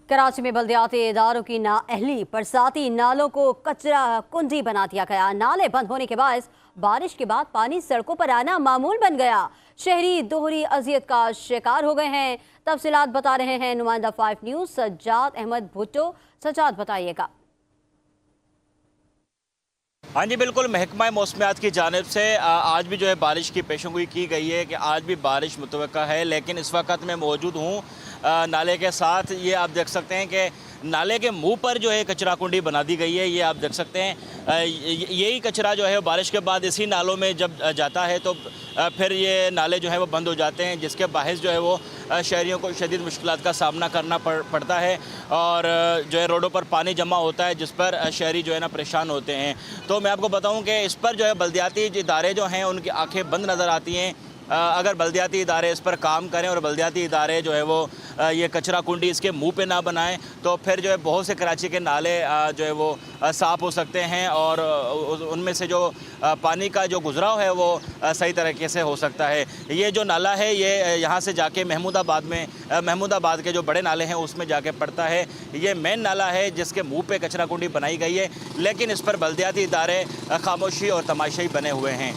कराची में बल्दियाती इदारों की नाअहली बरसाती नालों को कचरा कुंडी बना दिया गया। नाले बंद होने के बाद बारिश के बाद पानी सड़कों पर आना मामूल बन गया। शहरी दोहरी अजियत का शिकार हो गए हैं। तफसीलात बता रहे हैं नुमाइंदा 5 न्यूज़ सज्जाद अहमद भुट्टो। सज्जाद, बताइएगा। हाँ जी, बिल्कुल। महकमा मौसमियात की जानिब से आज भी जो है बारिश की पेशेंगोई की गई है कि आज भी बारिश मुतवक्का है, लेकिन इस वक्त मैं मौजूद हूँ नाले के साथ। ये आप देख सकते हैं कि नाले के मुंह पर जो है कचरा कुंडी बना दी गई है। ये आप देख सकते हैं। यही कचरा जो है बारिश के बाद इसी नालों में जब जाता है तो फिर ये नाले जो है वो बंद हो जाते हैं, जिसके बाहिस जो है वो शहरियों को शदीद मुश्किलात का सामना करना पड़ता है और जो है रोडों पर पानी जमा होता है, जिस पर शहरी जो है ना परेशान होते हैं। तो मैं आपको बताऊं कि इस पर जो है बल्दियाती इदारे जो हैं उनकी आंखें बंद नज़र आती हैं। अगर बल्दियाती इदारे इस पर काम करें और बल्दियाती इदारे जो है वो ये कचरा कुंडी इसके मुंह पे ना बनाएं तो फिर जो है बहुत से कराची के नाले जो है वो साफ़ हो सकते हैं और उनमें से जो पानी का जो गुजराव है वो सही तरीके से हो सकता है। ये जो नाला है ये यहाँ से जाके महमूदाबाद के जो बड़े नाले हैं उसमें जाके पड़ता है। ये मेन नाला है जिसके मुँह पर कचरा कुंडी बनाई गई है, लेकिन इस पर बल्दियाती इदारे खामोशी और तमाशाई बने हुए हैं।